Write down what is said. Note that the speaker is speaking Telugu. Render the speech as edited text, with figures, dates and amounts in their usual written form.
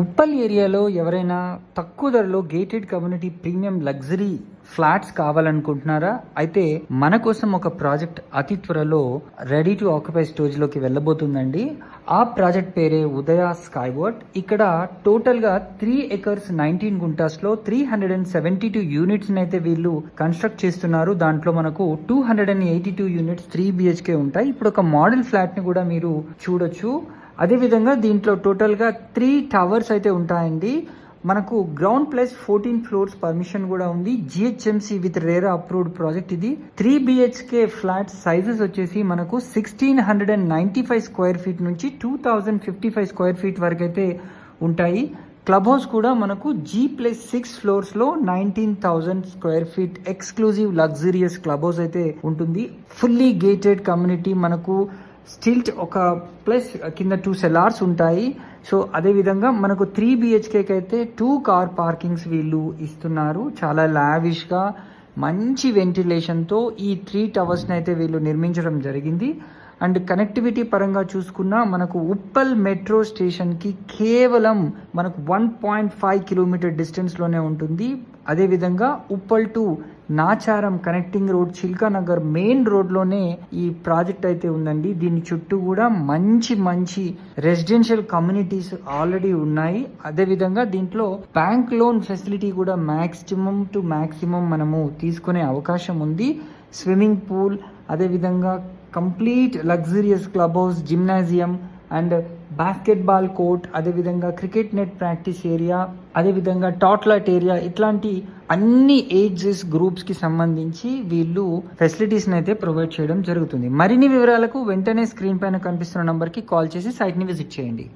ఉప్పల్ ఏరియాలో ఎవరైనా తక్కువ ధరలో gated community premium luxury flats కావాలనుకుంటున్నారా? అయితే మన కోసం ఒక ప్రాజెక్ట్ అతి త్వరలో రెడీ టు ఆక్యుపై స్టేజ్లోకి వెళ్ళబోతుందండి. ఆ ప్రాజెక్ట్ పేరే ఉదయ స్కైవర్డ్. ఇక్కడ టోటల్గా 3 acres 19 గుంటాస్లో 372 యూనిట్స్ అయితే వీళ్ళు కన్స్ట్రక్ట్ చేస్తున్నారు. దాంట్లో మనకు 282 యూనిట్స్ 3 BHK ఉంటాయి. ఇప్పుడు ఒక మోడల్ ఫ్లాట్ ని కూడా మీరు చూడొచ్చు. అదేవిధంగా దీంట్లో టోటల్గా 3 టవర్స్ అయితే ఉంటాయండి. మనకు గ్రౌండ్ ప్లస్ 14 ఫ్లోర్స్ పర్మిషన్ కూడా ఉంది. GHMC with RERA approved project ఇది. 3 BHK ఫ్లాట్ సైజెస్ వచ్చేసి మనకు 1695 స్క్వేర్ ఫీట్ నుంచి 2055 స్క్వేర్ ఫీట్ వరకు అయితే ఉంటాయి. క్లబ్ హౌస్ కూడా మనకు G+6 ఫ్లోర్స్లో 19,000 square feet exclusive luxurious club house అయితే ఉంటుంది. Fully gated community. మనకు స్టిల్ట్ ఒక ప్లస్ కింద 2 సెలార్స్ ఉంటాయి. సో అదేవిధంగా మనకు 3 BHKకి అయితే 2 కార్ పార్కింగ్స్ వీళ్ళు ఇస్తున్నారు. చాలా లావిష్గా మంచి వెంటిలేషన్తో ఈ 3 టవర్స్ని అయితే వీళ్ళు నిర్మించడం జరిగింది. అండ్ కనెక్టివిటీ పరంగా చూసుకున్నా మనకు ఉప్పల్ మెట్రో స్టేషన్కి కేవలం మనకు 1.5 కిలోమీటర్ డిస్టెన్స్లోనే ఉంటుంది. అదేవిధంగా Uppal to Nacharam connecting road Chilkanagar main రోడ్లోనే ఈ ప్రాజెక్ట్ అయితే ఉందండి. దీని చుట్టూ కూడా మంచి రెసిడెన్షియల్ కమ్యూనిటీస్ ఆల్రెడీ ఉన్నాయి. అదేవిధంగా దీంట్లో బ్యాంక్ లోన్ ఫెసిలిటీ కూడా మ్యాక్సిమం మనము తీసుకునే అవకాశం ఉంది. స్విమ్మింగ్ పూల్, అదేవిధంగా complete luxurious club house, gymnasium and basketball court, అదేవిధంగా క్రికెట్ నెట్ ప్రాక్టీస్ ఏరియా, అదేవిధంగా టాట్లాట్ ఏరియా, ఇట్లాంటి అన్ని ఏజెస్ గ్రూప్స్కి సంబంధించి వీళ్ళు ఫెసిలిటీస్ని అయితే ప్రొవైడ్ చేయడం జరుగుతుంది. మరిన్ని వివరాలకు వెంటనే స్క్రీన్ పైన కనిపిస్తున్న నంబర్కి కాల్ చేసి సైట్ని విజిట్ చేయండి.